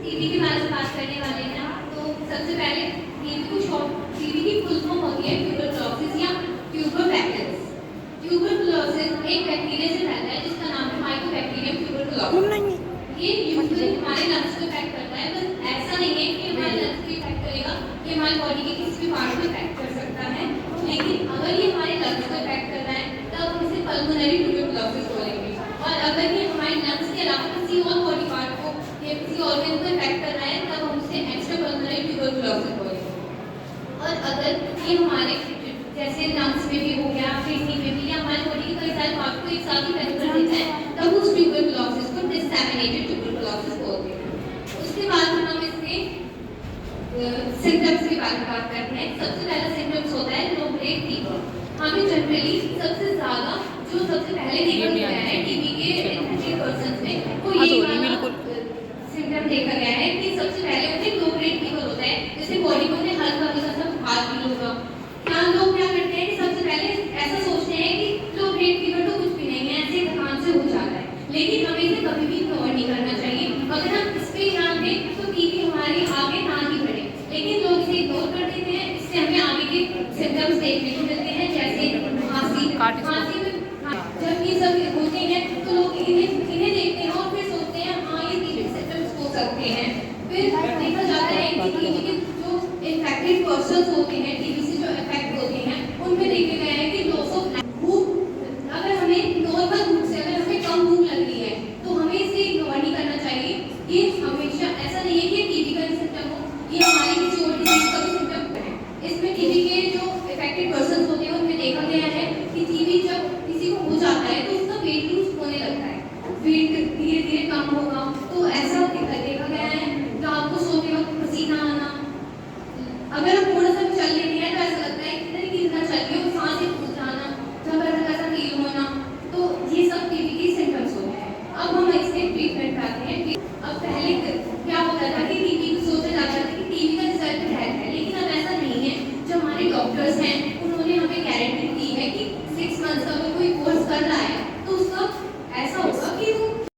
TB के बारे में बात करने वाले हैं। तो सबसे पहले टीबी की फुल फॉर्म होती है ट्यूबरकुलोसिस या ट्यूबरबैक्टर्स। ट्यूबरकुलोसिस एक बैक्टीरिया से फैलता है जिसका नाम है माइकोबैक्टीरियम ट्यूबरकुलोसिस। ये यूजुअली हमारे लंग्स को इफेक्ट करता है, बस ऐसा नहीं है कि हमारे लंग्स को इफेक्ट करेगा, ये हमारी बॉडी के किसी भी पार्ट को इफेक्ट कर सकता है। लेकिन अगर ये हमारे लंग्स को इफेक्ट कर रहा है तब हम इसे पल्मोनरी ट्यूबरकुलोसिस बोलेंगे, और अगर ये हमारे लंग्स के अलावा किसी और बॉडी पार्ट को या किसी ऑर्गन को इफेक्ट कर रहा है तब हम उसे एक्स्ट्रा पल्मोनरी ट्यूबरकुलोसिस बोलेंगे। और अगर ये हमारे जैसे लंग्स में भी हो गया, किडनी में भी, या हमारे बॉडी के कई सारे पार्ट को एक साथ इफेक्ट कर देता है तब उस ट्यूबरकुलोसिस को डिसैमिनेटेड ट्यूबरकुलोसिस बोलते हैं। उसके बाद हम इसके सिम्टम्स के बारे में बात करते हैं। सबसे पहला सिम्टम्स होता है लो ग्रेड फीवर। हमें जनरली सबसे ज़्यादा जो सबसे पहले देखा गया है टीबी के इन्फेक्टेड पर्सन्स में वो यही सिम्टम देखा गया है कि सबसे पहले उन्हें लो ग्रेड फीवर होता है, जैसे बॉडी को हल्का हल्का सा बुखार फील होगा। क्या लोग क्या करते हैं कि सबसे पहले ऐसा सोचते हैं कि लो ग्रेड फीवर तो कुछ भी नहीं है, ऐसे थकान से हो जाता है, लेकिन हमें इसे कभी भी इग्नोर नहीं करना चाहिए। अगर हम इस पे ध्यान दें तो टीबी हमारे आगे ना ही बढ़े, लेकिन लोग इसे इग्नोर कर देते हैं। इससे हमें आगे के सिम्टम्स देखने को मिलते हैं, जैसे खांसी में जब ये सब होते हैं तो लोग इन्हें देखते हैं और फिर सोचते हैं हाँ ये टीबी सिम्टम्स हो सकते हैं। फिर देखा जाता है कि टीबी के जो इन्फेक्टेड पर्सन्स होते हैं, टीबी से जो इफेक्ट होते हैं, उनमें देखे गए हैं कि लॉस ऑफ भूख, अगर हमें नॉर्मल भूख से अगर हमें कम भूख लग रही है तो हमें इसे इग्नोर नहीं करना चाहिए। ये हमेशा ऐसा नहीं है कि टीबी का सिम्टम हो, ये हमारी किसी और डिजीज का भी सिम्टम है। इसमें टीबी के जो इफेक्टेड पर्सन्स होते हैं उनमें देखा गया है कि टीबी जब किसी को हो जाता है तो उसका वेट लूज होने लगता है, वेट धीरे धीरे कम होगा। तो ऐसा देखा गया है रात को सोते वक्त पसीना आना, अगर हम थोड़ा सा भी चल लेते हैं तो ऐसा लगता है कि कितना चल रही हो, सांसें फूल जाना, जबरदस्त ऐसा फील होना। तो ये सब टीबी के सिम्टम्स होते हैं। अब हम इसके ट्रीटमेंट पे आते हैं। अब पहले क्या होता था कि टीबी को सोचा जाता था कि टीबी का रिजल्ट है, लेकिन अब ऐसा नहीं है। जो हमारे डॉक्टर्स हैं उन्होंने हमें गारंटी दी है कि 6 मंथ्स का अगर कोई कोर्स कर रहा है